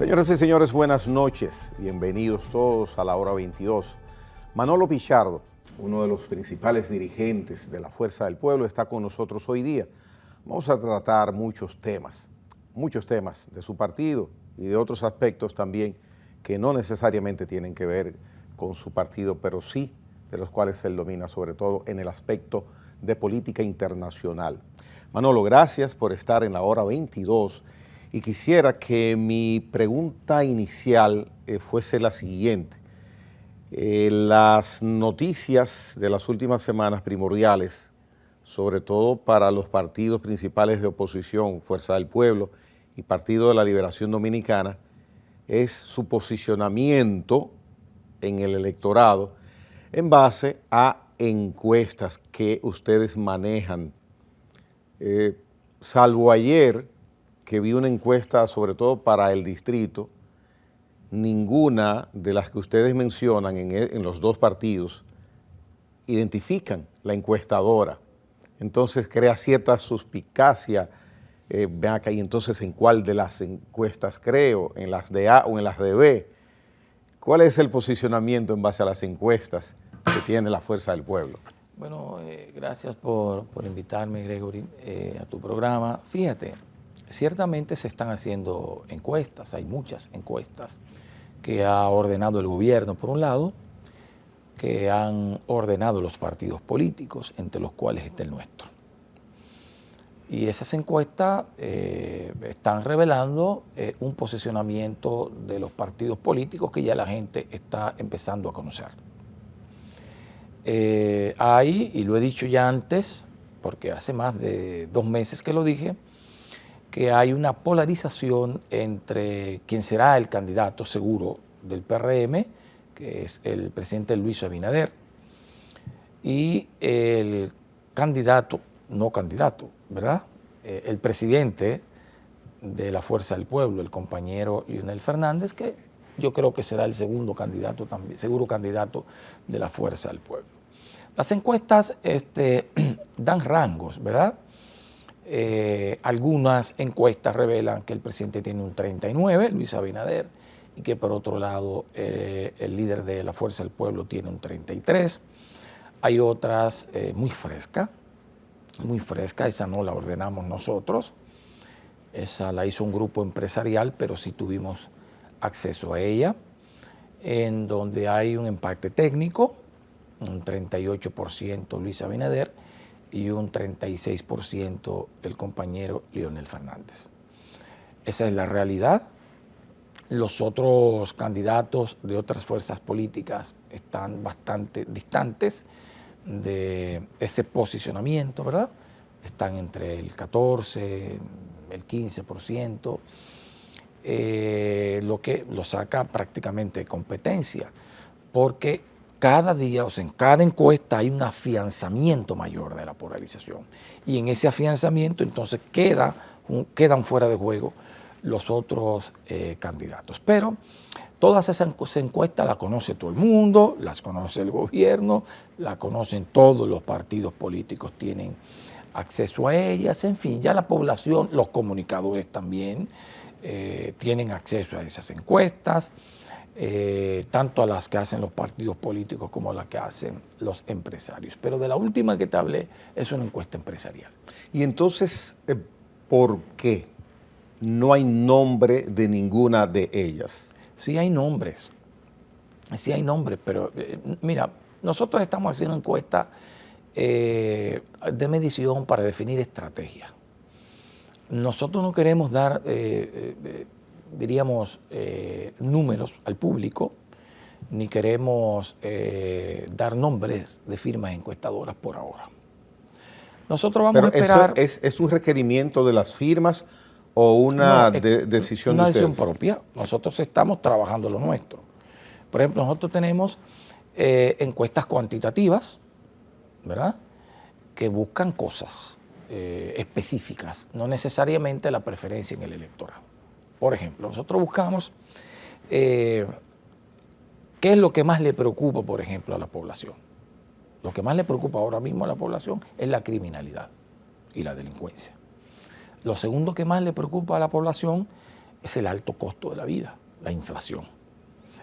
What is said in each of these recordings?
Señoras y señores, buenas noches. Bienvenidos todos a la hora 22. Manolo Pichardo, uno de los principales dirigentes de la Fuerza del Pueblo, está con nosotros hoy día. Vamos a tratar muchos temas de su partido y de otros aspectos también que no necesariamente tienen que ver con su partido, pero sí de los cuales él domina, sobre todo en el aspecto de política internacional. Manolo, gracias por estar en la hora 22 y quisiera que mi pregunta inicial fuese la siguiente. Las noticias de las últimas semanas primordiales, sobre todo para los partidos principales de oposición, Fuerza del Pueblo y Partido de la Liberación Dominicana, es su posicionamiento en el electorado en base a encuestas que ustedes manejan. Salvo ayer, que vi una encuesta sobre todo para el distrito, ninguna de las que ustedes mencionan en los dos partidos identifican la encuestadora. Entonces crea cierta suspicacia. Ven acá, y entonces ¿en cuál de las encuestas creo? ¿En las de A o en las de B? ¿Cuál es el posicionamiento en base a las encuestas que tiene la Fuerza del Pueblo? Bueno, gracias por invitarme, Gregory, a tu programa. Fíjate, ciertamente se están haciendo encuestas, hay muchas encuestas que ha ordenado el gobierno, por un lado, que han ordenado los partidos políticos, entre los cuales está el nuestro. Y esas encuestas están revelando un posicionamiento de los partidos políticos que ya la gente está empezando a conocer. Hay, y lo he dicho ya antes, porque hace más de 2 meses que lo dije, que hay una polarización entre quien será el candidato seguro del PRM, que es el presidente Luis Abinader, y el candidato, no candidato, ¿verdad? El presidente de la Fuerza del Pueblo, el compañero Leonel Fernández, que yo creo que será el segundo candidato también, seguro candidato de la Fuerza del Pueblo. Las encuestas dan rangos, ¿verdad? Algunas encuestas revelan que el presidente tiene un 39, Luis Abinader, y que por otro lado el líder de la Fuerza del Pueblo tiene un 33. Hay otras muy fresca, esa no la ordenamos nosotros, esa la hizo un grupo empresarial, pero sí tuvimos acceso a ella, en donde hay un empate técnico, un 38% Luis Abinader y un 36% el compañero Leonel Fernández. Esa es la realidad. Los otros candidatos de otras fuerzas políticas están bastante distantes de ese posicionamiento, ¿verdad? Están entre el 14%, el 15%, lo que lo saca prácticamente de competencia, porque cada día, o sea, en cada encuesta hay un afianzamiento mayor de la polarización, y en ese afianzamiento entonces quedan fuera de juego los otros candidatos. Pero todas esas encuestas las conoce todo el mundo, las conoce el gobierno, las conocen todos los partidos políticos, tienen acceso a ellas, en fin, ya la población, los comunicadores también tienen acceso a esas encuestas, tanto a las que hacen los partidos políticos como a las que hacen los empresarios. Pero de la última que te hablé es una encuesta empresarial. Y entonces, ¿por qué no hay nombre de ninguna de ellas? Sí hay nombres, pero mira, nosotros estamos haciendo encuestas de medición para definir estrategias. Nosotros no queremos dar, diríamos, números al público, ni queremos dar nombres de firmas encuestadoras por ahora. Nosotros vamos a esperar. ¿Eso es un requerimiento de las firmas o una decisión de ustedes? Una decisión propia. Nosotros estamos trabajando lo nuestro. Por ejemplo, nosotros tenemos encuestas cuantitativas, ¿verdad?, que buscan cosas específicas, no necesariamente la preferencia en el electorado. Por ejemplo, nosotros buscamos qué es lo que más le preocupa, por ejemplo, a la población. Lo que más le preocupa ahora mismo a la población es la criminalidad y la delincuencia. Lo segundo que más le preocupa a la población es el alto costo de la vida, la inflación.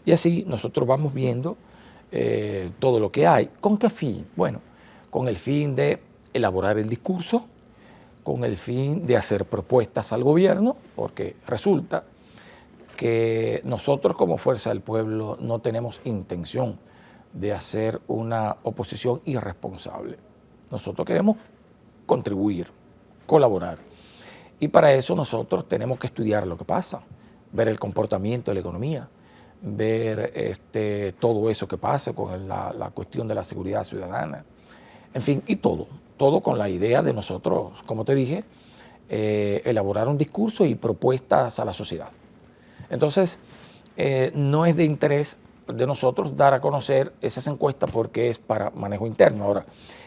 Y así nosotros vamos viendo todo lo que hay. ¿Con qué fin? Bueno, con el fin de elaborar el discurso, con el fin de hacer propuestas al gobierno, porque resulta que nosotros como Fuerza del Pueblo no tenemos intención de hacer una oposición irresponsable. Nosotros queremos contribuir, colaborar. Y para eso nosotros tenemos que estudiar lo que pasa, ver el comportamiento de la economía, ver todo eso que pasa con la cuestión de la seguridad ciudadana, en fin, y todo con la idea de nosotros, como te dije, elaborar un discurso y propuestas a la sociedad. Entonces, no es de interés de nosotros dar a conocer esas encuestas porque es para manejo interno. Ahora,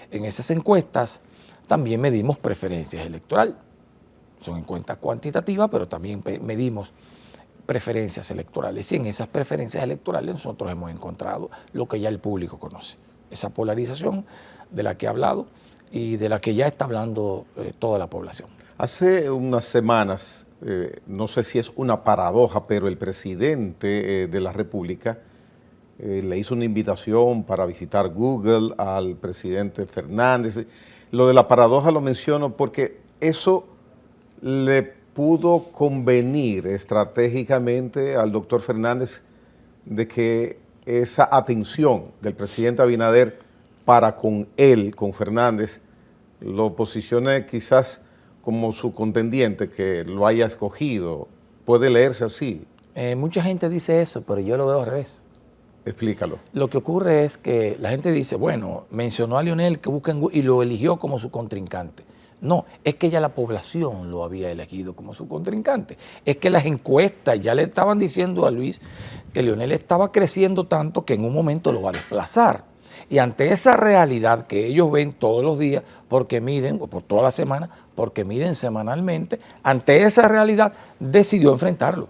en esas encuestas también medimos preferencias electorales. Son encuestas cuantitativas, pero también medimos preferencias electorales. Y en esas preferencias electorales nosotros hemos encontrado lo que ya el público conoce. Esa polarización de la que he hablado y de la que ya está hablando toda la población. Hace unas semanas, no sé si es una paradoja, pero el presidente de la República le hizo una invitación para visitar Google al presidente Fernández. Lo de la paradoja lo menciono porque eso le pudo convenir estratégicamente al doctor Fernández de que esa atención del presidente Abinader para con él, con Fernández, lo posicione quizás como su contendiente, que lo haya escogido. ¿Puede leerse así? Mucha gente dice eso, pero yo lo veo al revés. Explícalo. Lo que ocurre es que la gente dice, bueno, mencionó a Leonel que busca en Google y lo eligió como su contrincante. No, es que ya la población lo había elegido como su contrincante. Es que las encuestas ya le estaban diciendo a Luis que Leonel estaba creciendo tanto que en un momento lo va a desplazar. Y ante esa realidad que ellos ven todos los días, porque miden, o por toda la semana, porque miden semanalmente, ante esa realidad decidió enfrentarlo.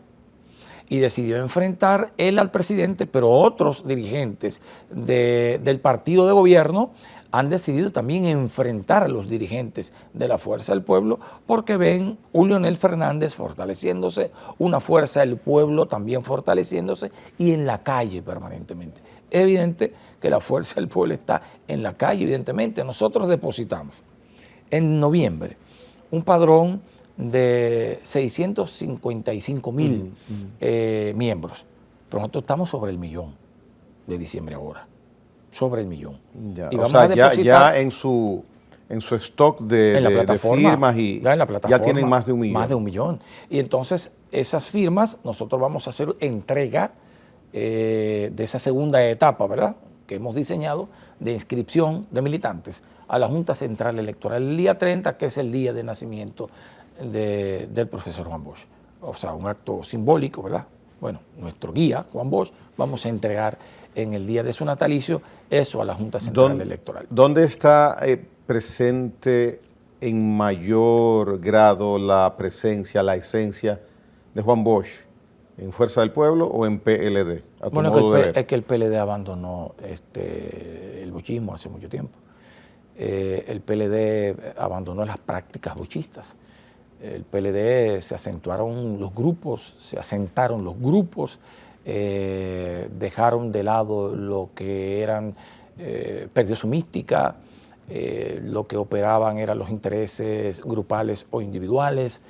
Y decidió enfrentar él al presidente, pero otros dirigentes del partido de gobierno han decidido también enfrentar a los dirigentes de la Fuerza del Pueblo porque ven un Leonel Fernández fortaleciéndose, una Fuerza del Pueblo también fortaleciéndose y en la calle permanentemente. Es evidente que la Fuerza del Pueblo está en la calle, evidentemente. Nosotros depositamos en noviembre un padrón de 655,000 miembros, pero nosotros estamos sobre el millón de diciembre ahora. Sobre el millón. Ya, y vamos a depositar ya en su stock de firmas y ya, en la plataforma, ya tienen más de 1 millón. Más de 1 millón. Y entonces esas firmas nosotros vamos a hacer entrega de esa segunda etapa, ¿verdad?, que hemos diseñado de inscripción de militantes a la Junta Central Electoral el día 30, que es el día de nacimiento del profesor Juan Bosch. O sea, un acto simbólico, ¿verdad? Bueno, nuestro guía, Juan Bosch, vamos a entregar en el día de su natalicio eso a la Junta Central Electoral. ¿Dónde está presente en mayor grado la presencia, la esencia de Juan Bosch? ¿En Fuerza del Pueblo o en PLD? Bueno, es que el PLD abandonó el bochismo hace mucho tiempo. El PLD abandonó las prácticas bochistas. El PLD se asentaron los grupos, dejaron de lado lo que eran, perdió su mística, lo que operaban eran los intereses grupales o individuales.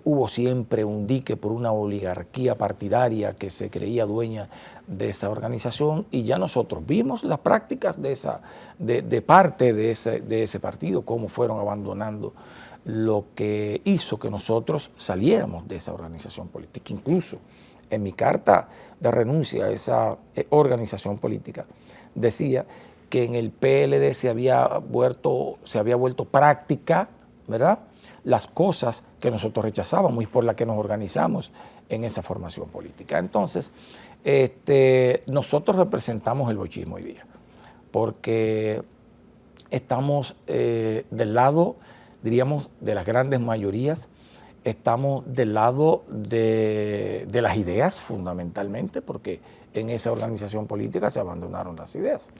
Hubo siempre un dique por una oligarquía partidaria que se creía dueña de esa organización y ya nosotros vimos las prácticas de parte de ese partido, cómo fueron abandonando lo que hizo que nosotros saliéramos de esa organización política. Incluso en mi carta de renuncia a esa organización política decía que en el PLD se había vuelto práctica, ¿verdad?, las cosas que nosotros rechazábamos y por las que nos organizamos en esa formación política. Entonces, nosotros representamos el bochismo hoy día, porque estamos del lado, diríamos, de las grandes mayorías, estamos del lado de las ideas fundamentalmente, porque en esa organización política se abandonaron las ideas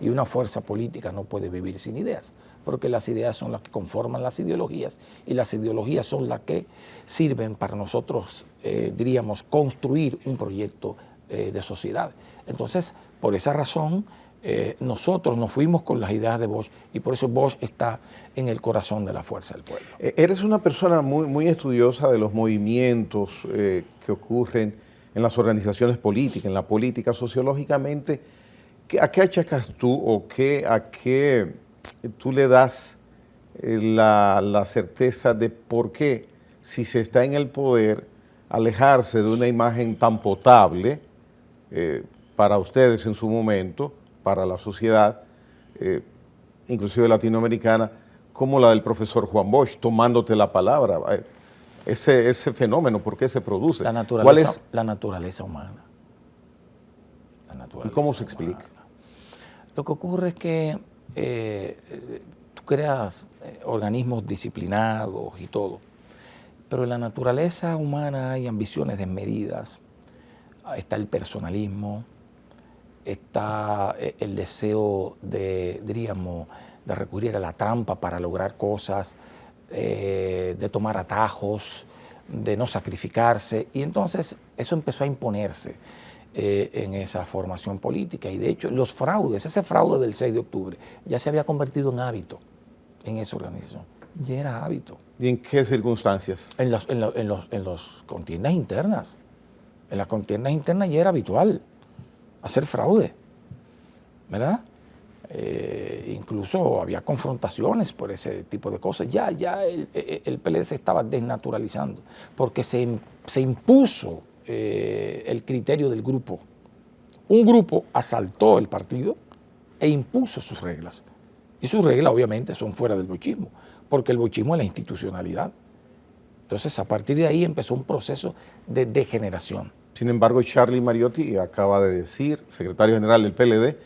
y una fuerza política no puede vivir sin ideas. porque las ideas son las que conforman las ideologías y las ideologías son las que sirven para nosotros, diríamos, construir un proyecto de sociedad. Entonces, por esa razón, nosotros nos fuimos con las ideas de Bosch y por eso Bosch está en el corazón de la Fuerza del Pueblo. Eres una persona muy estudiosa de los movimientos que ocurren en las organizaciones políticas, en la política sociológicamente. ¿A qué achacas tú o a qué tú le das la certeza de por qué, si se está en el poder, alejarse de una imagen tan potable para ustedes en su momento, para la sociedad, inclusive latinoamericana, como la del profesor Juan Bosch, tomándote la palabra? Ese fenómeno, ¿por qué se produce? La naturaleza humana. ¿Y cómo se explica? Lo que ocurre es que tú creas organismos disciplinados y todo, pero en la naturaleza humana hay ambiciones desmedidas, está el personalismo, está el deseo diríamos, de recurrir a la trampa para lograr cosas, de tomar atajos, de no sacrificarse, y entonces eso empezó a imponerse en esa formación política, y de hecho los fraudes, ese fraude del 6 de octubre ya se había convertido en hábito en esa organización, ya era hábito. ¿Y en qué circunstancias? En las contiendas internas. En las contiendas internas ya era habitual hacer fraude, ¿verdad? Incluso había confrontaciones por ese tipo de cosas. Ya el PLD se estaba desnaturalizando porque se impuso el criterio del grupo. Un grupo asaltó el partido e impuso sus reglas. Y sus reglas obviamente son fuera del bochismo, porque el bochismo es la institucionalidad. Entonces a partir de ahí empezó un proceso de degeneración. Sin embargo, Charlie Mariotti acaba de decir, secretario general del PLD,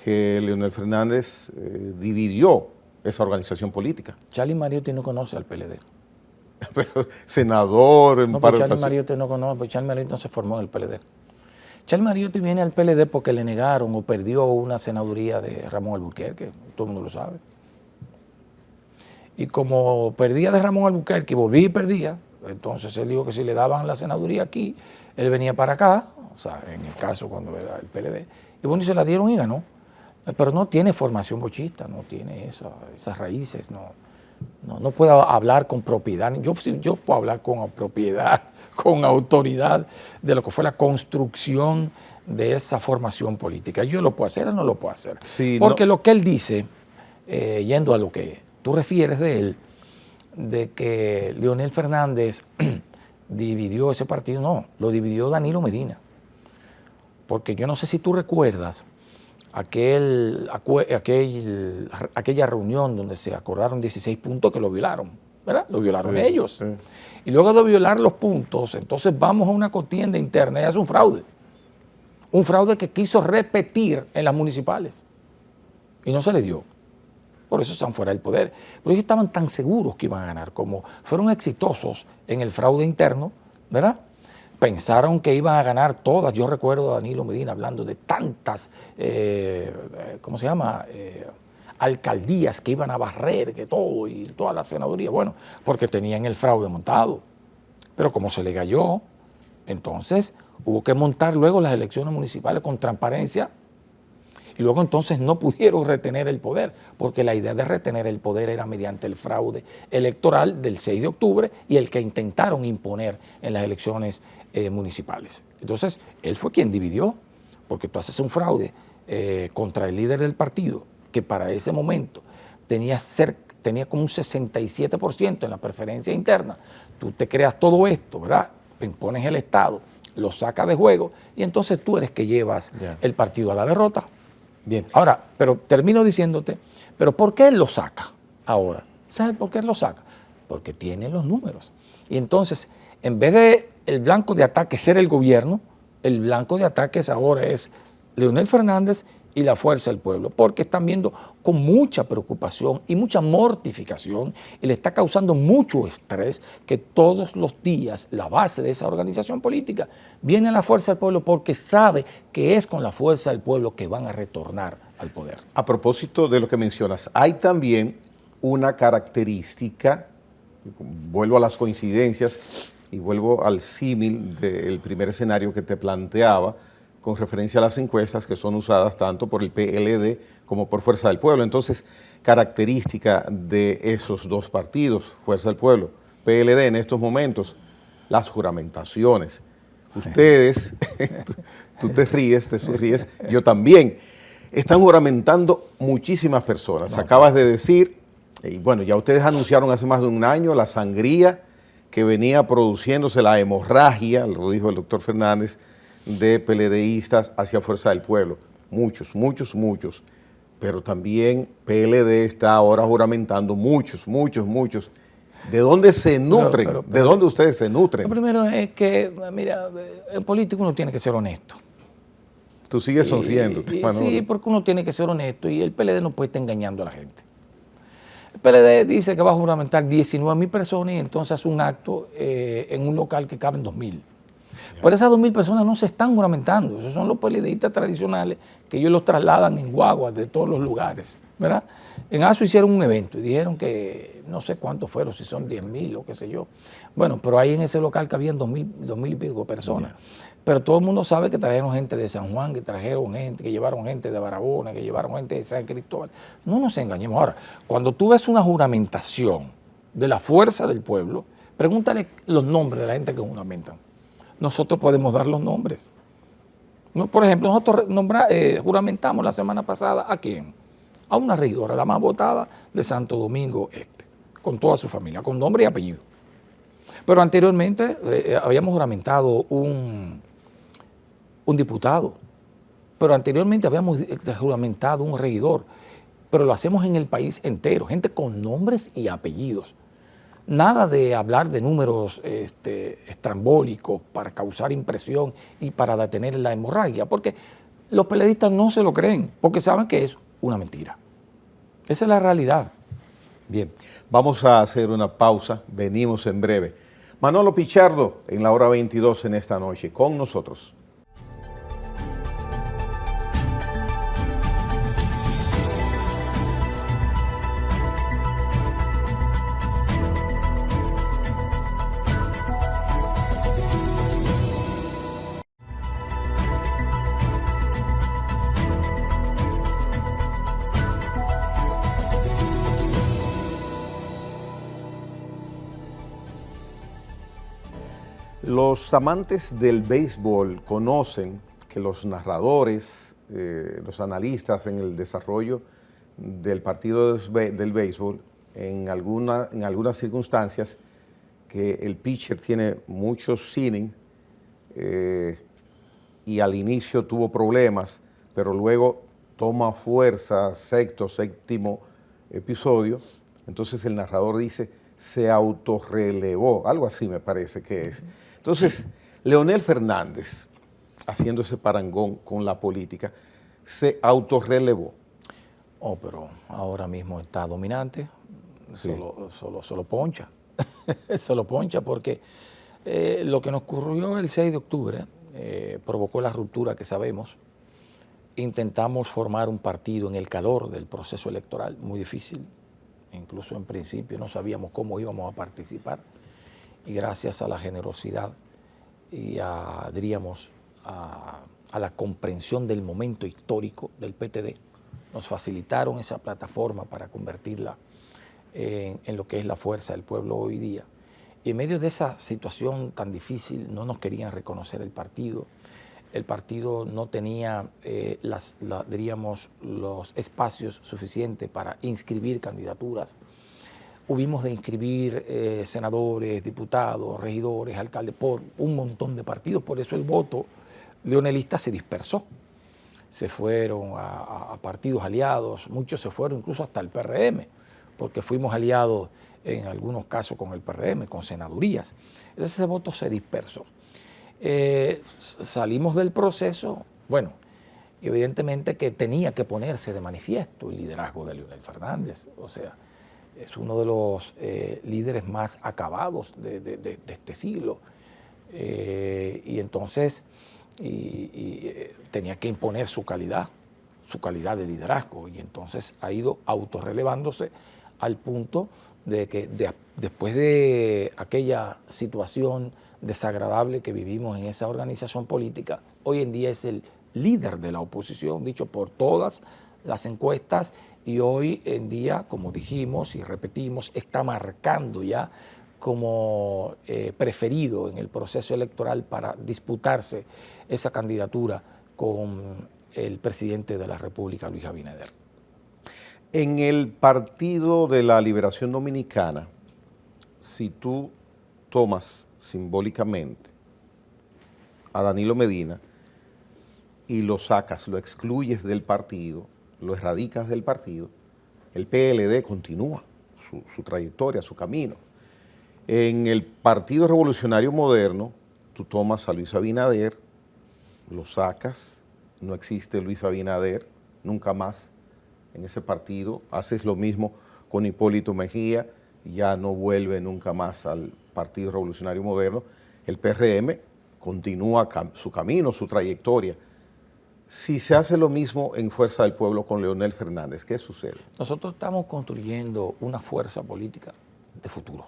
que Leonel Fernández dividió esa organización política. Charlie Mariotti no conoce al PLD. Pero senador en par de Charlie Mariotti no conoce, porque Charlie Mariotti no se formó en el PLD. Charlie Mariotti viene al PLD porque le negaron o perdió una senaduría de Ramón Alburquerque, todo el mundo lo sabe. Y como perdía de Ramón Alburquerque y volvía y perdía, entonces él dijo que si le daban la senaduría aquí, él venía para acá, o sea, en el caso cuando era el PLD, y bueno, y se la dieron y ganó. Pero no tiene formación bochista, no tiene esas raíces, no puedo hablar con propiedad. Yo puedo hablar con propiedad, con autoridad de lo que fue la construcción de esa formación política. ¿Yo lo puedo hacer o no lo puedo hacer? Sí, porque lo que él dice, yendo a lo que tú refieres de él, de que Leonel Fernández dividió ese partido, no, lo dividió Danilo Medina. Porque yo no sé si tú recuerdas aquella reunión donde se acordaron 16 puntos que lo violaron, ¿verdad? Lo violaron ellos. Sí. Y luego de violar los puntos, entonces vamos a una contienda interna y hace un fraude. Un fraude que quiso repetir en las municipales. Y no se le dio. Por eso están fuera del poder. Pero ellos estaban tan seguros que iban a ganar, como fueron exitosos en el fraude interno, ¿verdad? Pensaron que iban a ganar todas. Yo recuerdo a Danilo Medina hablando de tantas, ¿cómo se llama? Alcaldías que iban a barrer, que todo, y toda la senaduría. Bueno, porque tenían el fraude montado. Pero como se le cayó, entonces hubo que montar luego las elecciones municipales con transparencia. Y luego entonces no pudieron retener el poder, porque la idea de retener el poder era mediante el fraude electoral del 6 de octubre y el que intentaron imponer en las elecciones municipales. Entonces, él fue quien dividió, porque tú haces un fraude contra el líder del partido, que para ese momento tenía como un 67% en la preferencia interna. Tú te creas todo esto, ¿verdad? Impones el Estado, lo sacas de juego y entonces tú eres que llevas el partido a la derrota. Bien. Ahora, pero termino diciéndote, ¿pero por qué él lo saca ahora? ¿Sabes por qué él lo saca? Porque tiene los números. Y entonces, en vez de el blanco de ataque ser el gobierno, el blanco de ataque ahora es Leonel Fernández y la Fuerza del Pueblo, porque están viendo con mucha preocupación y mucha mortificación y le está causando mucho estrés que todos los días la base de esa organización política viene a la Fuerza del Pueblo porque sabe que es con la Fuerza del Pueblo que van a retornar al poder. A propósito de lo que mencionas, hay también una característica, vuelvo a las coincidencias y vuelvo al símil del primer escenario que te planteaba con referencia a las encuestas que son usadas tanto por el PLD como por Fuerza del Pueblo. Entonces, característica de esos dos partidos, Fuerza del Pueblo, PLD en estos momentos, las juramentaciones. Ustedes, tú te ríes, yo también, están juramentando muchísimas personas. Acabas de decir, y bueno, ya ustedes anunciaron hace más de un año la sangría que venía produciéndose, la hemorragia, lo dijo el doctor Fernández, de PLDistas hacia Fuerza del Pueblo. Muchos. Pero también PLD está ahora juramentando muchos. ¿De dónde se nutren? ¿De dónde ustedes se nutren? Lo primero es que, mira, en político uno tiene que ser honesto. Tú sigues sonriendo. Sí, porque uno tiene que ser honesto y el PLD no puede estar engañando a la gente. El PLD dice que va a juramentar 19.000 personas y entonces hace un acto en un local que caben 2.000. Pero esas 2.000 personas no se están juramentando. Esos son los PLDistas tradicionales que ellos los trasladan en guaguas de todos los lugares, ¿verdad? En ASO hicieron un evento y dijeron que no sé cuántos fueron, si son 10.000 o qué sé yo. Bueno, pero ahí en ese local cabían 2.000 y pico personas. Pero todo el mundo sabe que trajeron gente de San Juan, que trajeron gente, que llevaron gente de Barahona, que llevaron gente de San Cristóbal. No nos engañemos. Ahora, cuando tú ves una juramentación de la Fuerza del Pueblo, pregúntale los nombres de la gente que juramentan. Nosotros podemos dar los nombres. Por ejemplo, nosotros juramentamos la semana pasada ¿a quién? A una regidora, la más votada de Santo Domingo Este, con toda su familia, con nombre y apellido. Pero anteriormente habíamos juramentado un diputado, pero anteriormente habíamos juramentado un regidor, pero lo hacemos en el país entero, gente con nombres y apellidos. Nada de hablar de números estrambólicos para causar impresión y para detener la hemorragia, porque los PLDistas no se lo creen, porque saben que es una mentira. Esa es la realidad. Bien, vamos a hacer una pausa, venimos en breve. Manolo Pichardo, en la hora 22 en esta noche, con nosotros. Los amantes del béisbol conocen que los narradores, los analistas en el desarrollo del partido del béisbol, en algunas circunstancias, que el pitcher tiene muchos innings y al inicio tuvo problemas, pero luego toma fuerza, sexto, séptimo episodio, entonces el narrador dice, se autorrelevó, algo así me parece que es. Entonces, Leonel Fernández, haciendo ese parangón con la política, se autorrelevó. Oh, pero ahora mismo está dominante, sí. solo poncha, solo poncha porque lo que nos ocurrió el 6 de octubre provocó la ruptura que sabemos. Intentamos formar un partido en el calor del proceso electoral, muy difícil, incluso en principio no sabíamos cómo íbamos a participar. Y gracias a la generosidad y diríamos, a la comprensión del momento histórico del PTD, nos facilitaron esa plataforma para convertirla en lo que es la Fuerza del Pueblo hoy día. Y en medio de esa situación tan difícil no nos querían reconocer el partido no tenía, diríamos, los espacios suficientes para inscribir candidaturas. Hubimos de inscribir senadores, diputados, regidores, alcaldes, por un montón de partidos. Por eso el voto leonelista se dispersó. Se fueron a partidos aliados, muchos se fueron incluso hasta el PRM, porque fuimos aliados en algunos casos con el PRM, con senadurías. Entonces ese voto se dispersó. Salimos del proceso, bueno, evidentemente que tenía que ponerse de manifiesto el liderazgo de Leonel Fernández, o sea, es uno de los líderes más acabados de este siglo. Y entonces tenía que imponer su calidad de liderazgo. Y entonces ha ido autorrelevándose al punto de que después de aquella situación desagradable que vivimos en esa organización política, hoy en día es el líder de la oposición, dicho por todas las encuestas, y hoy en día, como dijimos y repetimos, está marcando ya como preferido en el proceso electoral para disputarse esa candidatura con el presidente de la República, Luis Abinader. En el Partido de la Liberación Dominicana, si tú tomas simbólicamente a Danilo Medina y lo sacas, lo excluyes del partido, lo erradicas del partido, el PLD continúa su trayectoria, su camino. En el Partido Revolucionario Moderno, tú tomas a Luis Abinader, lo sacas, no existe Luis Abinader, nunca más en ese partido, haces lo mismo con Hipólito Mejía, ya no vuelve nunca más al Partido Revolucionario Moderno. El PRM continúa su camino, su trayectoria. Si se hace lo mismo en Fuerza del Pueblo con Leonel Fernández, ¿qué sucede? Nosotros estamos construyendo una fuerza política de futuro.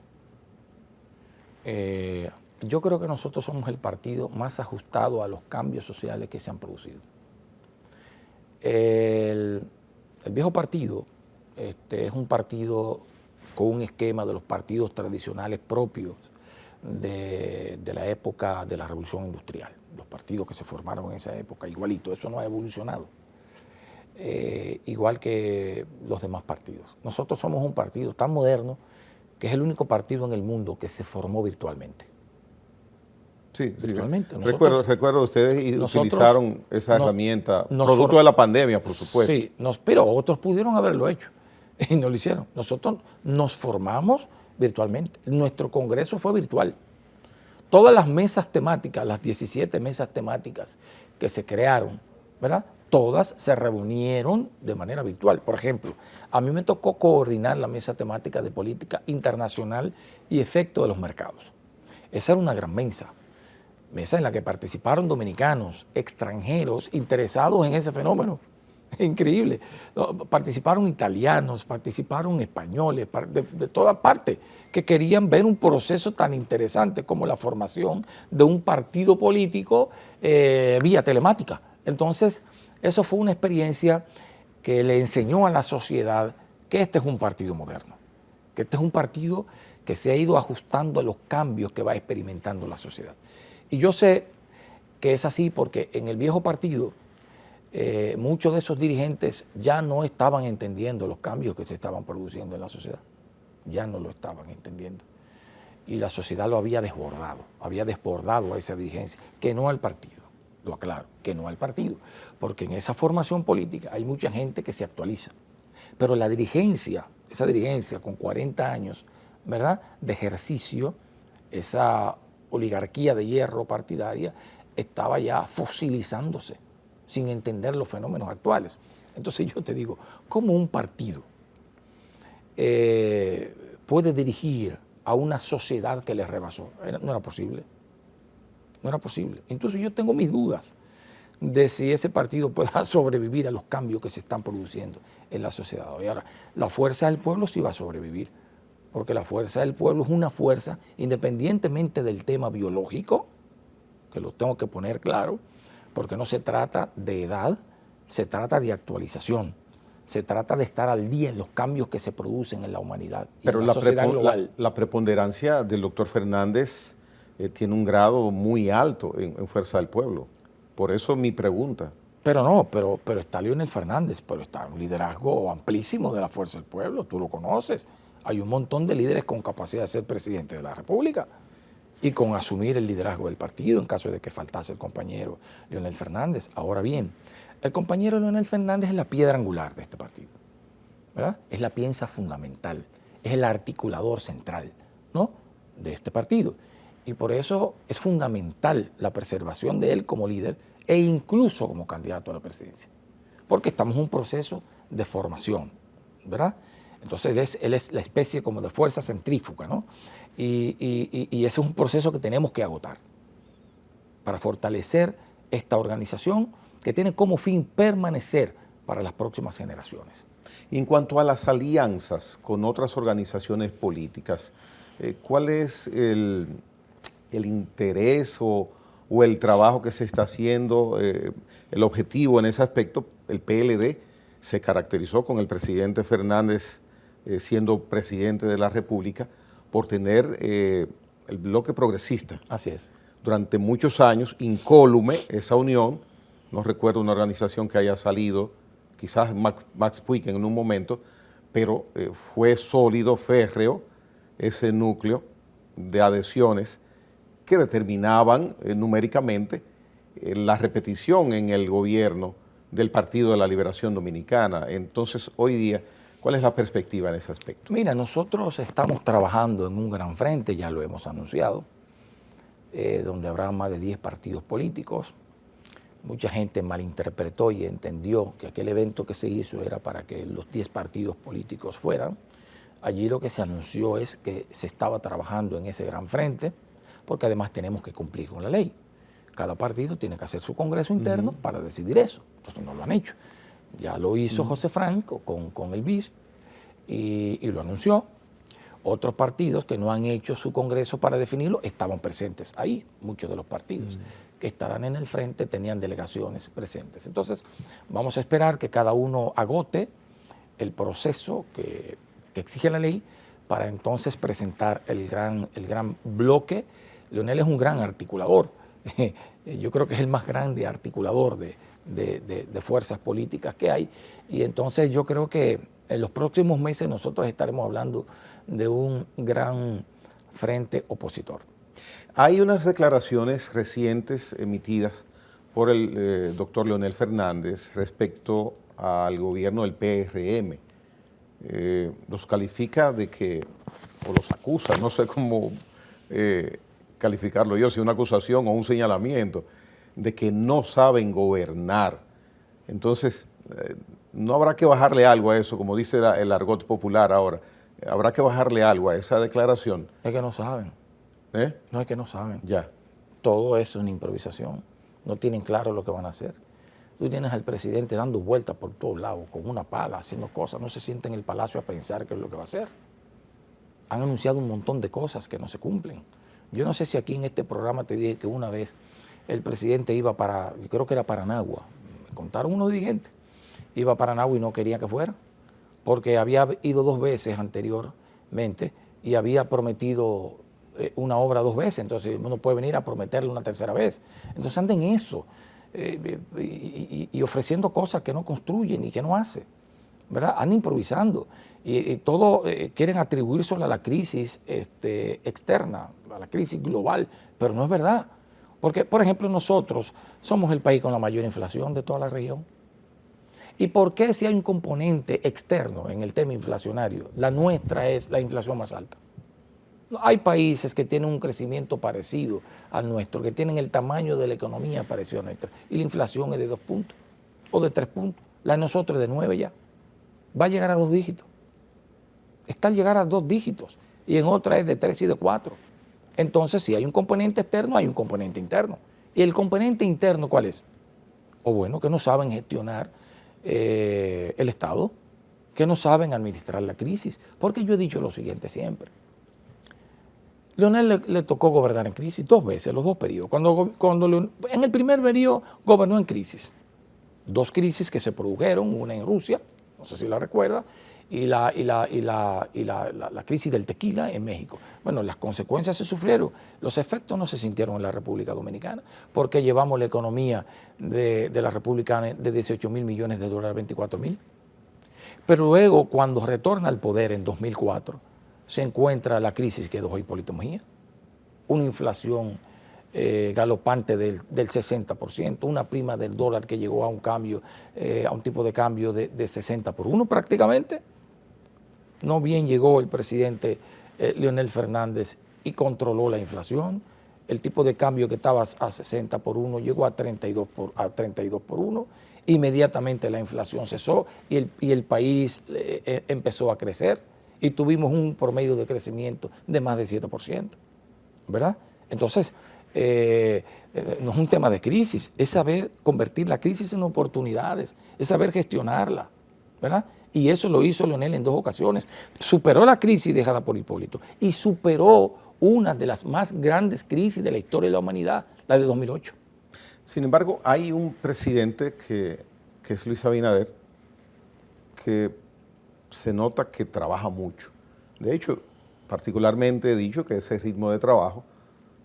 Yo creo que nosotros somos el partido más ajustado a los cambios sociales que se han producido. El viejo partido es un partido con un esquema de los partidos tradicionales propios de la época de la Revolución Industrial. Los partidos que se formaron en esa época, igualito, eso no ha evolucionado. Igual que los demás partidos. Nosotros somos un partido tan moderno que es el único partido en el mundo que se formó virtualmente. Sí, virtualmente. Sí. Recuerdo ustedes utilizaron esa herramienta, producto de la pandemia, por supuesto. Sí, pero otros pudieron haberlo hecho y no lo hicieron. Nosotros nos formamos virtualmente. Nuestro congreso fue virtual. Todas las mesas temáticas, las 17 mesas temáticas que se crearon, ¿verdad? Todas se reunieron de manera virtual. Por ejemplo, a mí me tocó coordinar la mesa temática de política internacional y efecto de los mercados. Esa era una gran mesa en la que participaron dominicanos, extranjeros, interesados en ese fenómeno. Increíble. Participaron italianos, participaron españoles, de toda parte, que querían ver un proceso tan interesante como la formación de un partido político vía telemática. Entonces, eso fue una experiencia que le enseñó a la sociedad que este es un partido moderno, que este es un partido que se ha ido ajustando a los cambios que va experimentando la sociedad. Y yo sé que es así porque en el viejo partido muchos de esos dirigentes ya no estaban entendiendo los cambios que se estaban produciendo en la sociedad. Ya no lo estaban entendiendo. Y la sociedad lo había desbordado a esa dirigencia, que no al partido. Lo aclaro, que no al partido, porque en esa formación política hay mucha gente que se actualiza, pero la dirigencia, esa dirigencia con 40 años, ¿verdad?, de ejercicio, esa oligarquía de hierro partidaria, estaba ya fosilizándose, sin entender los fenómenos actuales. Entonces yo te digo, ¿cómo un partido puede dirigir a una sociedad que le rebasó? No era posible. No era posible. Entonces yo tengo mis dudas de si ese partido pueda sobrevivir a los cambios que se están produciendo en la sociedad. Y ahora, la fuerza del pueblo sí va a sobrevivir, porque la fuerza del pueblo es una fuerza, independientemente del tema biológico, que lo tengo que poner claro, porque no se trata de edad, se trata de actualización, se trata de estar al día en los cambios que se producen en la humanidad y en la sociedad global. La preponderancia del doctor Fernández tiene un grado muy alto en Fuerza del Pueblo. Por eso mi pregunta. Pero está Leonel Fernández, pero está un liderazgo amplísimo de la Fuerza del Pueblo, tú lo conoces. Hay un montón de líderes con capacidad de ser presidente de la República y con asumir el liderazgo del partido en caso de que faltase el compañero Leonel Fernández. Ahora bien, el compañero Leonel Fernández es la piedra angular de este partido, ¿verdad? Es la pieza fundamental, es el articulador central, ¿no?, de este partido. Y por eso es fundamental la preservación de él como líder e incluso como candidato a la presidencia. Porque estamos en un proceso de formación, ¿verdad? Entonces él es la especie como de fuerza centrífuga, ¿no? Y ese es un proceso que tenemos que agotar para fortalecer esta organización que tiene como fin permanecer para las próximas generaciones. Y en cuanto a las alianzas con otras organizaciones políticas, ¿cuál es el interés o el trabajo que se está haciendo, el objetivo en ese aspecto? El PLD se caracterizó con el presidente Fernández siendo presidente de la República por tener el bloque progresista. Así es. Durante muchos años, incólume esa unión, no recuerdo una organización que haya salido, quizás Max Puig en un momento, pero fue sólido, férreo, ese núcleo de adhesiones que determinaban numéricamente la repetición en el gobierno del Partido de la Liberación Dominicana. Entonces, hoy día, ¿cuál es la perspectiva en ese aspecto? Mira, nosotros estamos trabajando en un gran frente, ya lo hemos anunciado, donde habrá más de 10 partidos políticos. Mucha gente malinterpretó y entendió que aquel evento que se hizo era para que los 10 partidos políticos fueran. Allí lo que se anunció es que se estaba trabajando en ese gran frente, porque además tenemos que cumplir con la ley. Cada partido tiene que hacer su congreso interno para decidir eso. Entonces no lo han hecho. Ya lo hizo José Franco con el BIS y lo anunció. Otros partidos que no han hecho su congreso para definirlo estaban presentes ahí. Muchos de los partidos que estarán en el frente tenían delegaciones presentes. Entonces vamos a esperar que cada uno agote el proceso que exige la ley para entonces presentar el gran bloque. Leonel es un gran articulador. Yo creo que es el más grande articulador de fuerzas políticas que hay. Y entonces yo creo que en los próximos meses nosotros estaremos hablando de un gran frente opositor. Hay unas declaraciones recientes emitidas por el doctor Leonel Fernández respecto al gobierno del PRM. Los califica de que, o los acusa, no sé cómo calificarlo yo, si una acusación o un señalamiento, de que no saben gobernar. Entonces, no habrá que bajarle algo a eso, como dice el argot popular ahora. Habrá que bajarle algo a esa declaración. Es que no saben. No es que no saben. Ya. Todo eso es una improvisación. No tienen claro lo que van a hacer. Tú tienes al presidente dando vueltas por todos lados, con una pala, haciendo cosas. No se sienta en el palacio a pensar qué es lo que va a hacer. Han anunciado un montón de cosas que no se cumplen. Yo no sé si aquí en este programa te dije que una vez el presidente iba para, yo creo que era para Nagua, me contaron unos dirigentes, iba para Nagua y no quería que fuera, porque había ido 2 veces anteriormente y había prometido una obra 2 veces, entonces uno puede venir a prometerle una 3.ª vez. Entonces anda en eso y ofreciendo cosas que no construyen y que no hace, ¿verdad? Anda improvisando y todo quieren atribuírselo a la crisis externa, a la crisis global, pero no es verdad. Porque, por ejemplo, nosotros somos el país con la mayor inflación de toda la región. ¿Y por qué si hay un componente externo en el tema inflacionario, la nuestra es la inflación más alta? Hay países que tienen un crecimiento parecido al nuestro, que tienen el tamaño de la economía parecido a nuestra, y la inflación es de 2 puntos o de 3 puntos. La de nosotros es de 9 ya. Va a llegar a 2 dígitos. Está al llegar a 2 dígitos y en otra es de 3 y de 4. Entonces, si hay un componente externo, hay un componente interno. ¿Y el componente interno cuál es? O bueno, que no saben gestionar el Estado, que no saben administrar la crisis. Porque yo he dicho lo siguiente siempre. Leonel le tocó gobernar en crisis 2 veces, los 2 periodos. En el primer periodo gobernó en crisis. 2 crisis que se produjeron, una en Rusia, no sé si la recuerda, y la crisis del tequila en México. Bueno, las consecuencias se sufrieron, los efectos no se sintieron en la República Dominicana, porque llevamos la economía de la República de 18.000 millones de dólares a 24.000. Pero luego, cuando retorna al poder en 2004, se encuentra la crisis que dejó Hipólito Mejía, una inflación galopante del 60%, una prima del dólar que llegó a un cambio, a un tipo de cambio de 60 por 1 prácticamente. No bien llegó el presidente Leonel Fernández y controló la inflación. El tipo de cambio que estaba a 60 por 1 llegó a 32 por 1. Inmediatamente la inflación cesó y el país empezó a crecer y tuvimos un promedio de crecimiento de más de 7%, ¿verdad? Entonces, no es un tema de crisis, es saber convertir la crisis en oportunidades, es saber gestionarla, ¿verdad? Y eso lo hizo Leonel en 2 ocasiones. Superó la crisis dejada por Hipólito y superó una de las más grandes crisis de la historia de la humanidad, la de 2008. Sin embargo, hay un presidente que es Luis Abinader, que se nota que trabaja mucho. De hecho, particularmente he dicho que ese ritmo de trabajo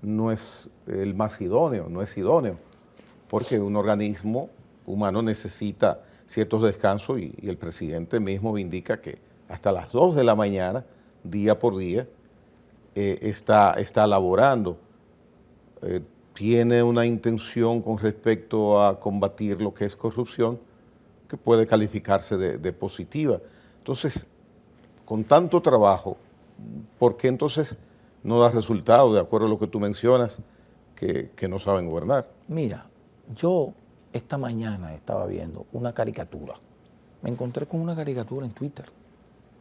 no es el más idóneo, no es idóneo, porque un organismo humano necesita ciertos descansos y el presidente mismo me indica que hasta las 2 de la mañana, día por día, está laborando. Tiene una intención con respecto a combatir lo que es corrupción que puede calificarse de positiva. Entonces, con tanto trabajo, ¿por qué entonces no da resultado, de acuerdo a lo que tú mencionas, que no saben gobernar? Mira, yo esta mañana estaba viendo una caricatura. Me encontré con una caricatura en Twitter,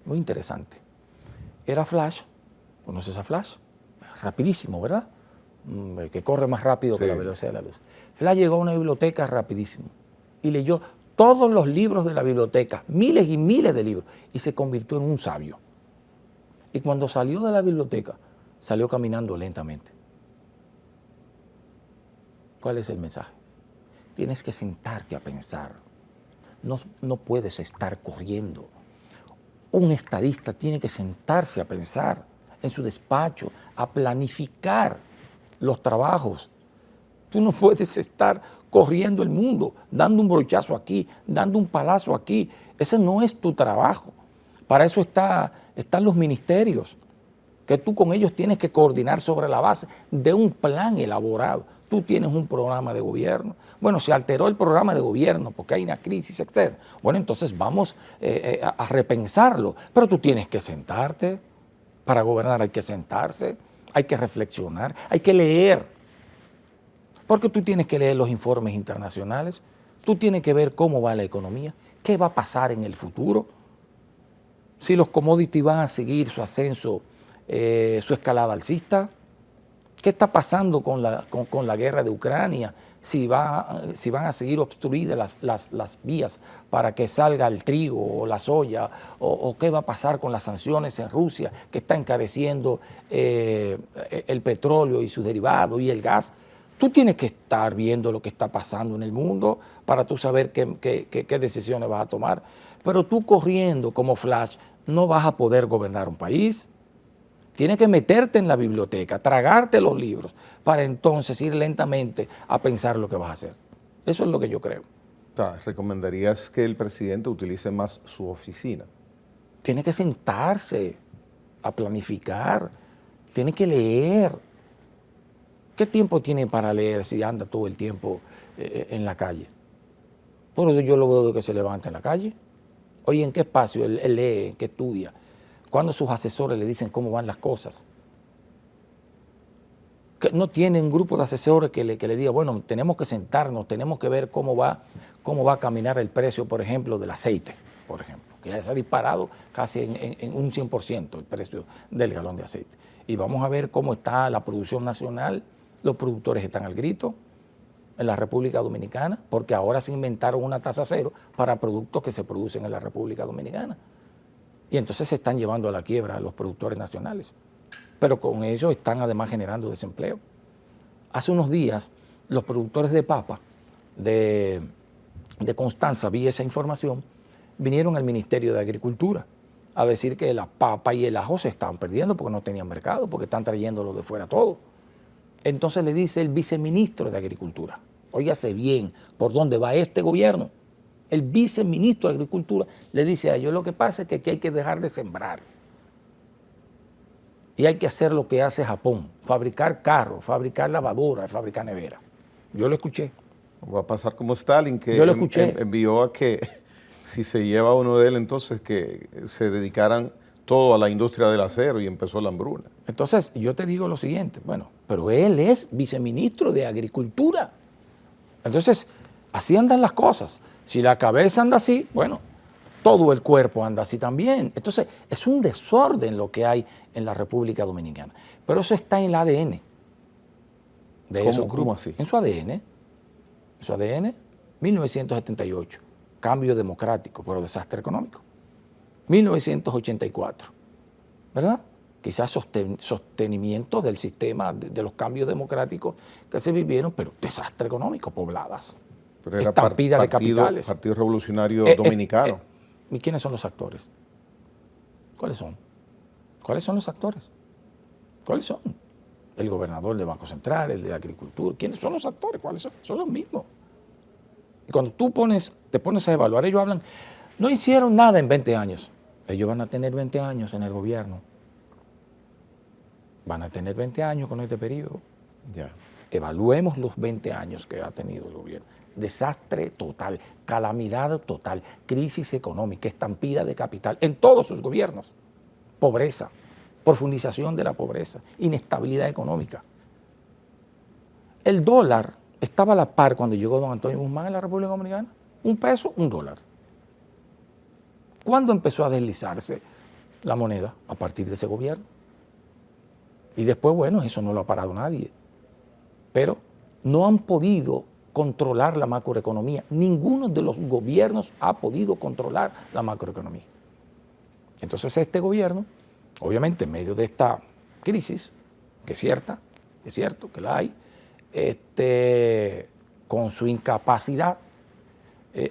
muy interesante. Era Flash, ¿conoces a Flash? Rapidísimo, ¿verdad? Que corre más rápido que la velocidad de la luz. Flash llegó a una biblioteca rapidísimo y leyó todos los libros de la biblioteca, miles y miles de libros, y se convirtió en un sabio. Y cuando salió de la biblioteca, salió caminando lentamente. ¿Cuál es el mensaje? Tienes que sentarte a pensar. No puedes estar corriendo. Un estadista tiene que sentarse a pensar en su despacho, a planificar los trabajos. Tú no puedes estar corriendo el mundo, dando un brochazo aquí, dando un palazo aquí. Ese no es tu trabajo. Para eso están los ministerios, que tú con ellos tienes que coordinar sobre la base de un plan elaborado. Tú tienes un programa de gobierno. Bueno, se alteró el programa de gobierno porque hay una crisis externa. Bueno, entonces vamos a repensarlo. Pero tú tienes que sentarte. Para gobernar hay que sentarse, hay que reflexionar, hay que leer. Porque tú tienes que leer los informes internacionales, tú tienes que ver cómo va la economía, qué va a pasar en el futuro, si los commodities van a seguir su ascenso, su escalada alcista, qué está pasando con la guerra de Ucrania, si van a seguir obstruidas las vías para que salga el trigo o la soya, o qué va a pasar con las sanciones en Rusia, que está encareciendo el petróleo y sus derivados y el gas. Tú tienes que estar viendo lo que está pasando en el mundo para tú saber qué decisiones vas a tomar. Pero tú corriendo como Flash no vas a poder gobernar un país. Tienes que meterte en la biblioteca, tragarte los libros, para entonces ir lentamente a pensar lo que vas a hacer. Eso es lo que yo creo. ¿Recomendarías que el presidente utilice más su oficina? Tiene que sentarse a planificar, tiene que leer. ¿Qué tiempo tiene para leer si anda todo el tiempo en la calle? Por eso yo lo veo de que se levanta en la calle. Oye, ¿en qué espacio él lee, en qué estudia? Cuando sus asesores le dicen cómo van las cosas. Que no tiene un grupo de asesores que le diga, bueno, tenemos que sentarnos, tenemos que ver cómo va a caminar el precio, por ejemplo, del aceite, por ejemplo, que ya se ha disparado casi en un 100% el precio del galón de aceite. Y vamos a ver cómo está la producción nacional. Los productores están al grito en la República Dominicana, porque ahora se inventaron una tasa cero para productos que se producen en la República Dominicana. Y entonces se están llevando a la quiebra a los productores nacionales. Pero con ello están además generando desempleo. Hace unos días, los productores de papa de Constanza, vi esa información, vinieron al Ministerio de Agricultura a decir que la papa y el ajo se estaban perdiendo porque no tenían mercado, porque están trayéndolo de fuera todo. Entonces le dice el viceministro de Agricultura, óigase bien por dónde va este gobierno. El viceministro de Agricultura le dice a ellos, lo que pasa es que aquí hay que dejar de sembrar. Y hay que hacer lo que hace Japón, fabricar carros, fabricar lavadoras, fabricar neveras. Yo lo escuché. Va a pasar como Stalin, que yo lo escuché. Envió a que si se lleva uno de él, entonces que se dedicaran todo a la industria del acero y empezó la hambruna. Entonces, yo te digo lo siguiente, bueno, pero él es viceministro de Agricultura. Entonces, así andan las cosas. Si la cabeza anda así, bueno, todo el cuerpo anda así también. Entonces, es un desorden lo que hay en la República Dominicana. Pero eso está en el ADN de esos grupos. ¿Cómo así? En su ADN. En su ADN, 1978. Cambio democrático, pero desastre económico. 1984, ¿verdad? Quizás sostenimiento del sistema, de los cambios democráticos que se vivieron, pero desastre económico, pobladas, Pero era estampida de capitales. Partido Revolucionario Dominicano. ¿Y quiénes son los actores? ¿Cuáles son? ¿Cuáles son los actores? ¿Cuáles son? El gobernador del Banco Central, el de Agricultura. ¿Quiénes son los actores? ¿Cuáles son? Son los mismos. Y cuando tú te pones a evaluar, ellos hablan, no hicieron nada en 20 años. Ellos van a tener 20 años en el gobierno. Van a tener 20 años con este periodo. Ya. Evaluemos los 20 años que ha tenido el gobierno. Desastre total, calamidad total, crisis económica, estampida de capital en todos sus gobiernos. Pobreza, profundización de la pobreza, inestabilidad económica. El dólar estaba a la par cuando llegó don Antonio Guzmán a la República Dominicana. $1, $1. ¿Cuándo empezó a deslizarse la moneda? A partir de ese gobierno. Y después, bueno, eso no lo ha parado nadie. Pero no han podido controlar la macroeconomía. Ninguno de los gobiernos ha podido controlar la macroeconomía. Entonces este gobierno, obviamente en medio de esta crisis, que es cierto que la hay, con su incapacidad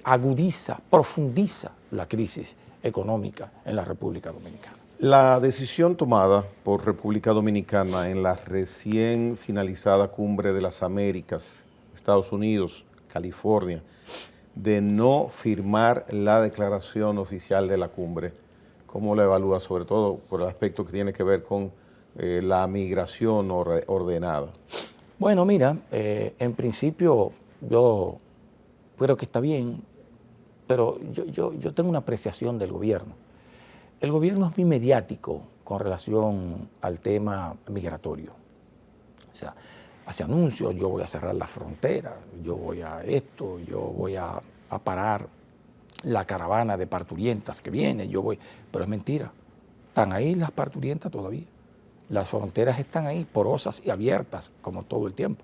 agudiza, profundiza la crisis económica en la República Dominicana. La decisión tomada por República Dominicana en la recién finalizada Cumbre de las Américas, Estados Unidos, California, de no firmar la declaración oficial de la cumbre, ¿cómo la evalúa? Sobre todo por el aspecto que tiene que ver con la migración ordenada. Bueno, mira, en principio yo creo que está bien, pero yo tengo una apreciación del gobierno. El gobierno es muy mediático con relación al tema migratorio. O sea, hace anuncios, yo voy a cerrar la frontera, yo voy a esto, yo voy a parar la caravana de parturientas que viene, pero es mentira. Están ahí las parturientas todavía. Las fronteras están ahí, porosas y abiertas, como todo el tiempo.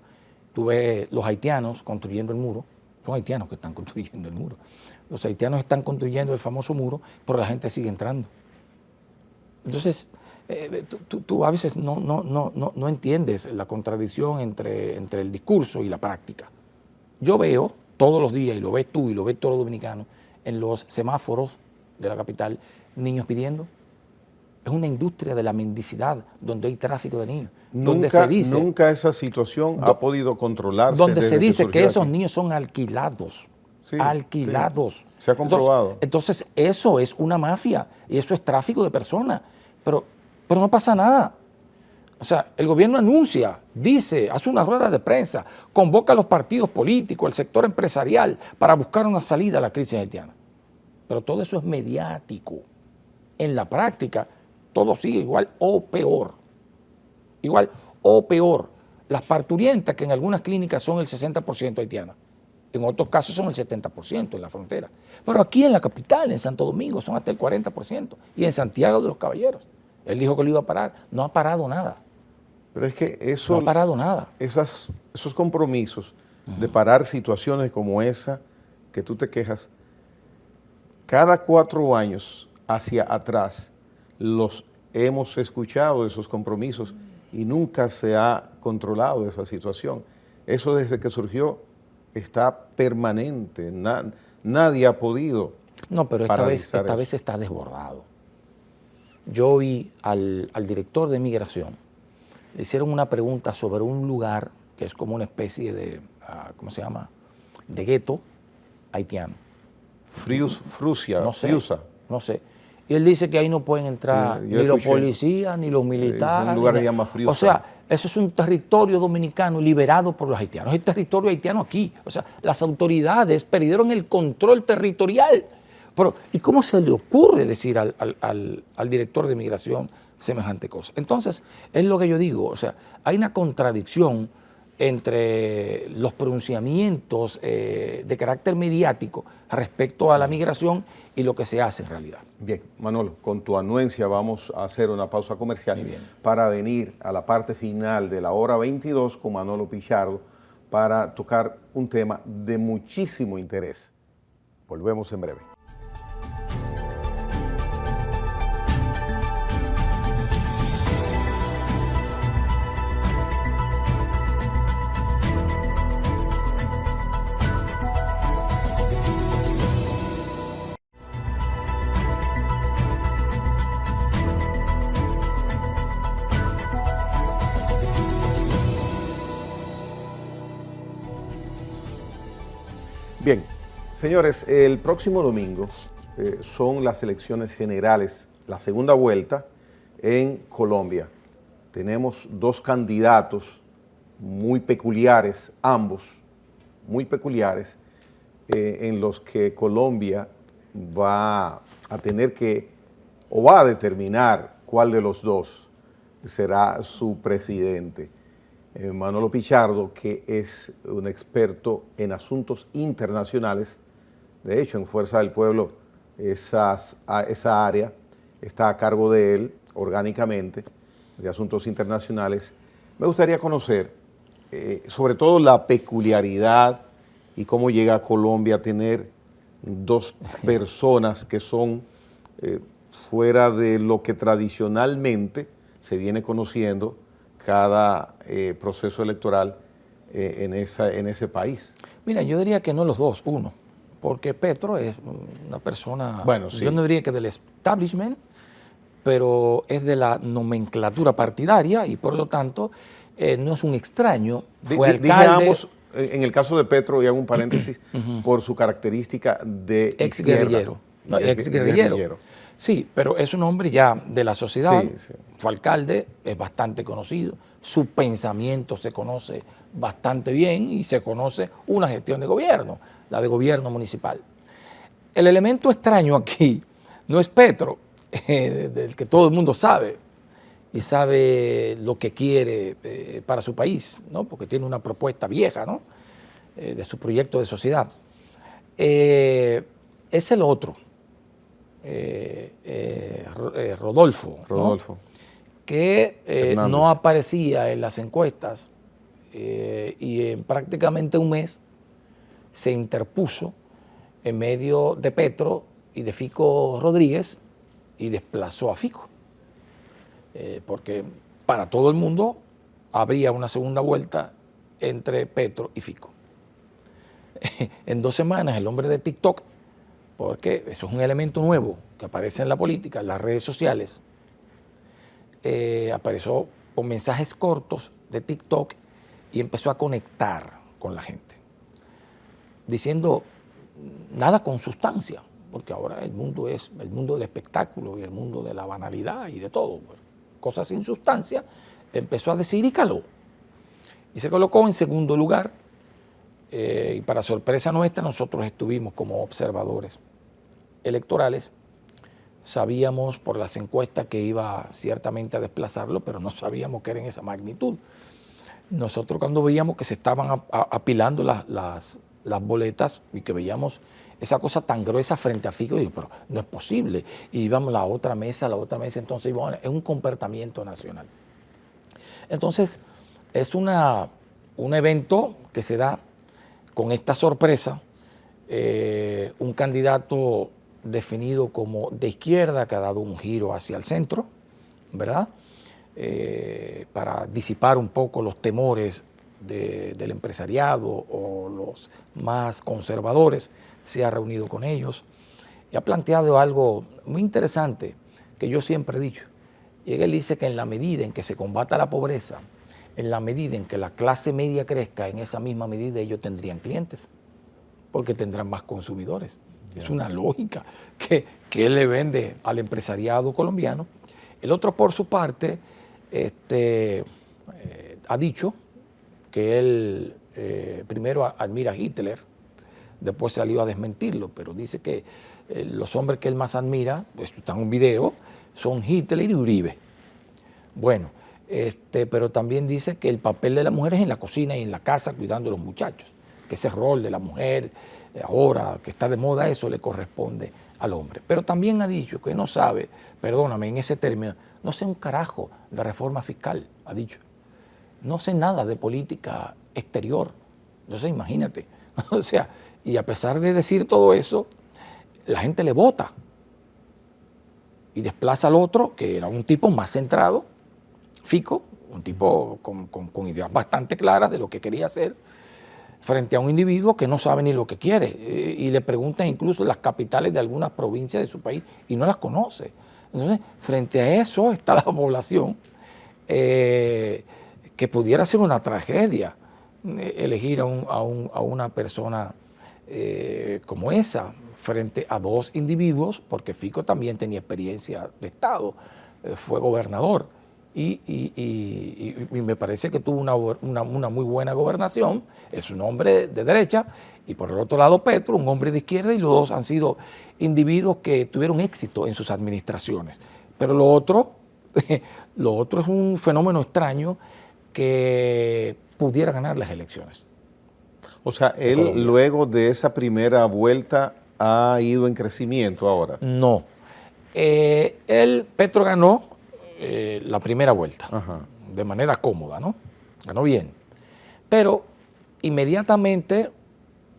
Tú ves los haitianos construyendo el muro, son haitianos que están construyendo el muro. Los haitianos están construyendo el famoso muro, pero la gente sigue entrando. Entonces, tú a veces no entiendes la contradicción entre el discurso y la práctica. Yo veo todos los días, y lo ves tú y lo ves todos los dominicanos, en los semáforos de la capital, niños pidiendo. Es una industria de la mendicidad donde hay tráfico de niños. Nunca esa situación ha podido controlarse. Donde se dice que esos niños son alquilados. Sí, alquilados. Sí. Se ha comprobado. Entonces, eso es una mafia y eso es tráfico de personas. Pero no pasa nada. O sea, el gobierno anuncia, dice, hace una rueda de prensa, convoca a los partidos políticos, al sector empresarial, para buscar una salida a la crisis haitiana. Pero todo eso es mediático. En la práctica, todo sigue igual o peor. Igual o peor. Las parturientas, que en algunas clínicas son el 60% haitianas, en otros casos son el 70% en la frontera. Pero aquí en la capital, en Santo Domingo, son hasta el 40%. Y en Santiago de los Caballeros. Él dijo que lo iba a parar. No ha parado nada. Pero es que eso... No ha parado nada. Esos compromisos de parar situaciones como esa, que tú te quejas, cada 4 años hacia atrás los hemos escuchado, esos compromisos, y nunca se ha controlado esa situación. Eso desde que surgió está permanente, nadie ha podido. No, pero esta vez está desbordado. Yo oí al director de migración, le hicieron una pregunta sobre un lugar que es como una especie de, ¿cómo se llama?, de gueto haitiano. Frusia, no sé. Y él dice que ahí no pueden entrar ni los policías, ni los militares. Es un lugar que se llama Friusa. O sea, eso es un territorio dominicano liberado por los haitianos. Es territorio haitiano aquí. O sea, las autoridades perdieron el control territorial. Pero, ¿y cómo se le ocurre decir al director de migración semejante cosa? Entonces, es lo que yo digo. O sea, hay una contradicción entre los pronunciamientos de carácter mediático respecto a la migración y lo que se hace en realidad. Bien, Manolo, con tu anuencia vamos a hacer una pausa comercial para venir a la parte final de la hora 22 con Manolo Pichardo para tocar un tema de muchísimo interés. Volvemos en breve. Bien, señores, el próximo domingo son las elecciones generales, la segunda vuelta en Colombia. Tenemos dos candidatos muy peculiares, ambos muy peculiares, en los que Colombia va a tener que, o va a determinar cuál de los dos será su presidente. Manolo Pichardo, que es un experto en asuntos internacionales, de hecho en Fuerza del Pueblo esa área está a cargo de él orgánicamente, de asuntos internacionales. Me gustaría conocer sobre todo la peculiaridad y cómo llega a Colombia a tener dos personas que son fuera de lo que tradicionalmente se viene conociendo cada proceso electoral en ese país. Mira, yo diría que no los dos, uno, porque Petro es una persona, bueno, sí, yo no diría que del establishment, pero es de la nomenclatura partidaria y por lo tanto no es un extraño. Fue alcalde. Dije ambos, en el caso de Petro, y hago un paréntesis, por su característica de exguerrillero. No, exguerrillero. Sí, pero es un hombre ya de la sociedad, sí, sí. Fue alcalde, es bastante conocido, su pensamiento se conoce bastante bien y se conoce una gestión de gobierno, la de gobierno municipal. El elemento extraño aquí no es Petro, del que todo el mundo sabe y sabe lo que quiere para su país, ¿no? Porque tiene una propuesta vieja, ¿no? De su proyecto de sociedad. Es el otro. Rodolfo, ¿no? Que no aparecía en las encuestas y en prácticamente un mes se interpuso en medio de Petro y de Fico Rodríguez y desplazó a Fico, porque para todo el mundo habría una segunda vuelta entre Petro y Fico. En 2 semanas el hombre de TikTok, porque eso es un elemento nuevo que aparece en la política, en las redes sociales, apareció con mensajes cortos de TikTok y empezó a conectar con la gente, diciendo nada con sustancia, porque ahora el mundo es el mundo del espectáculo y el mundo de la banalidad y de todo, cosas sin sustancia, empezó a decir y caló. Y se colocó en segundo lugar, y para sorpresa nuestra nosotros estuvimos como observadores electorales, sabíamos por las encuestas que iba ciertamente a desplazarlo, pero no sabíamos que era en esa magnitud. Nosotros cuando veíamos que se estaban apilando las boletas y que veíamos esa cosa tan gruesa frente a Fico, digo, pero no es posible. Y íbamos a la otra mesa, entonces bueno, es un comportamiento nacional. Entonces, es un evento que se da con esta sorpresa, un candidato definido como de izquierda que ha dado un giro hacia el centro, ¿verdad? Para disipar un poco los temores del empresariado o los más conservadores, se ha reunido con ellos y ha planteado algo muy interesante que yo siempre he dicho. Y él dice que en la medida en que se combata la pobreza, en la medida en que la clase media crezca, en esa misma medida ellos tendrían clientes, porque tendrán más consumidores. Es una lógica que él le vende al empresariado colombiano. El otro, por su parte, ha dicho que él primero admira a Hitler, después salió a desmentirlo, pero dice que los hombres que él más admira, pues está en un video, son Hitler y Uribe. Bueno, pero también dice que el papel de la mujer es en la cocina y en la casa cuidando a los muchachos, que ese rol de la mujer, ahora que está de moda eso, le corresponde al hombre. Pero también ha dicho que no sabe, perdóname en ese término, no sé un carajo de reforma fiscal, ha dicho. No sé nada de política exterior, no sé, imagínate. O sea, y a pesar de decir todo eso, la gente le vota y desplaza al otro, que era un tipo más centrado, Fico, un tipo con ideas bastante claras de lo que quería hacer, frente a un individuo que no sabe ni lo que quiere y le preguntan incluso las capitales de algunas provincias de su país y no las conoce. Entonces, frente a eso está la población que pudiera ser una tragedia elegir a una persona como esa frente a dos individuos, porque Fico también tenía experiencia de Estado, fue gobernador y me parece que tuvo una muy buena gobernación, es un hombre de derecha, y por el otro lado Petro, un hombre de izquierda, y los dos han sido individuos que tuvieron éxito en sus administraciones. Pero lo otro es un fenómeno extraño que pudiera ganar las elecciones. O sea, él luego de esa primera vuelta ha ido en crecimiento ahora. No. Petro ganó la primera vuelta, de manera cómoda, ¿no? Ganó bien. Pero inmediatamente,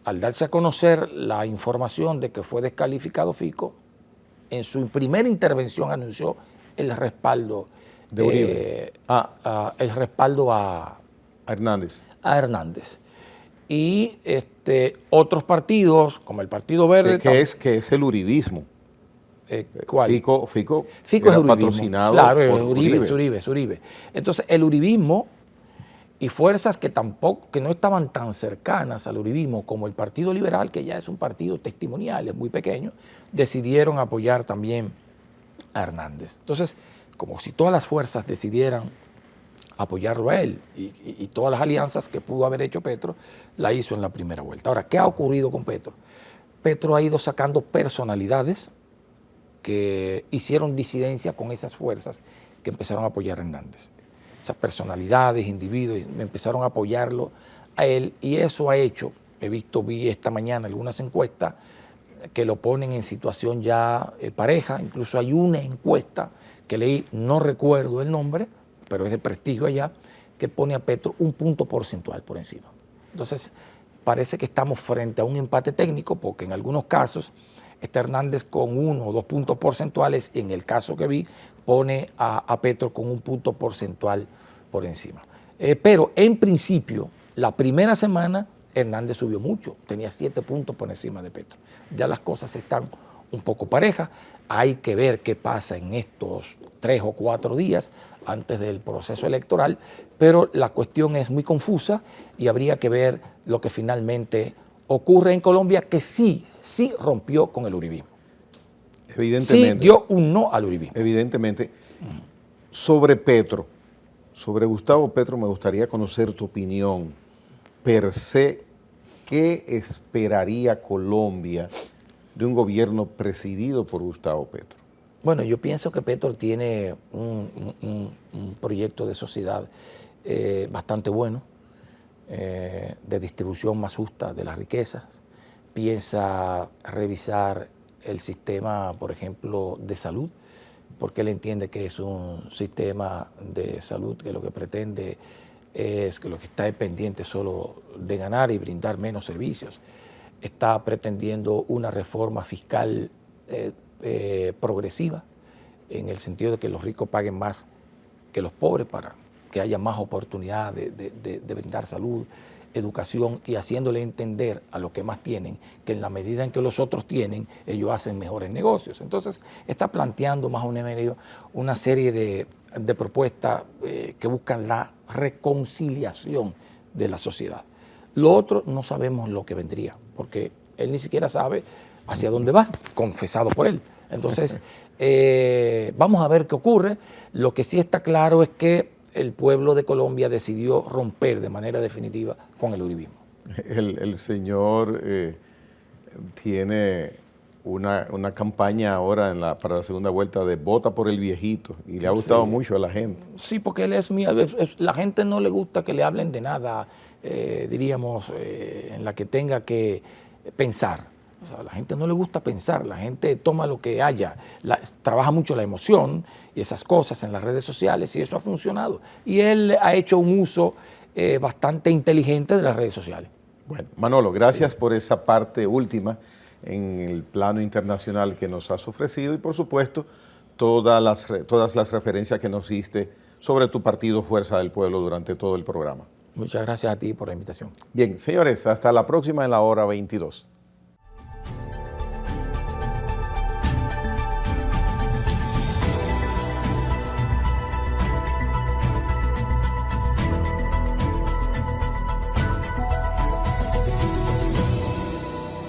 al darse a conocer la información de que fue descalificado Fico, en su primera intervención anunció el respaldo de Uribe. El respaldo a Hernández. A Hernández. Y otros partidos, como el Partido Verde. Que es el uribismo. ¿Cuál? Fico es uribismo. Patrocinado claro, por Uribe. Es Uribe. Entonces, el uribismo y fuerzas que no estaban tan cercanas al uribismo como el Partido Liberal, que ya es un partido testimonial, es muy pequeño, decidieron apoyar también a Hernández. Entonces, como si todas las fuerzas decidieran apoyarlo a él y todas las alianzas que pudo haber hecho Petro, la hizo en la primera vuelta. Ahora, ¿qué ha ocurrido con Petro? Petro ha ido sacando personalidades que hicieron disidencia con esas fuerzas que empezaron a apoyar a Hernández. Esas personalidades, individuos, empezaron a apoyarlo a él, y eso ha hecho, vi esta mañana algunas encuestas que lo ponen en situación ya pareja. Incluso hay una encuesta que leí, no recuerdo el nombre, pero es de prestigio allá, que pone a Petro un punto porcentual por encima. Entonces, parece que estamos frente a un empate técnico, porque en algunos casos está Hernández con 1 o 2 puntos porcentuales, y en el caso que vi, pone a Petro con un punto porcentual por encima. Pero en principio, la primera semana, Hernández subió mucho, tenía 7 puntos por encima de Petro. Ya las cosas están un poco parejas. Hay que ver qué pasa en estos 3 o 4 días antes del proceso electoral, pero la cuestión es muy confusa y habría que ver lo que finalmente ocurre en Colombia, que sí rompió con el uribismo. Evidentemente. Sí dio un no al uribismo. Evidentemente. Sobre Petro, sobre Gustavo Petro, me gustaría conocer tu opinión per se. ¿Qué esperaría Colombia de un gobierno presidido por Gustavo Petro? Bueno, yo pienso que Petro tiene un proyecto de sociedad bastante bueno, de distribución más justa de las riquezas. Piensa revisar el sistema, por ejemplo, de salud, porque él entiende que es un sistema de salud que lo que pretende es que lo que está pendiente solo de ganar y brindar menos servicios. Está pretendiendo una reforma fiscal progresiva, en el sentido de que los ricos paguen más que los pobres, para que haya más oportunidad de brindar salud, educación, y haciéndole entender a los que más tienen que en la medida en que los otros tienen, ellos hacen mejores negocios. Entonces está planteando más o menos una serie de propuestas que buscan la reconciliación de la sociedad. Lo otro no sabemos lo que vendría, porque él ni siquiera sabe hacia dónde va, confesado por él. Entonces, vamos a ver qué ocurre. Lo que sí está claro es que el pueblo de Colombia decidió romper de manera definitiva con el uribismo. El señor tiene una campaña ahora para la segunda vuelta de vota por el viejito, y le ha gustado mucho a la gente. Sí, porque él la gente no le gusta que le hablen de nada, diríamos, en la que tenga que pensar. O sea, a la gente no le gusta pensar, la gente toma lo que haya, trabaja mucho la emoción y esas cosas en las redes sociales, y eso ha funcionado. Y él ha hecho un uso bastante inteligente de las redes sociales. Bueno, Manolo, gracias por esa parte última en el plano internacional que nos has ofrecido, y por supuesto todas las referencias que nos diste sobre tu partido Fuerza del Pueblo durante todo el programa. Muchas gracias a ti por la invitación. Bien, señores, hasta la próxima en la hora 22.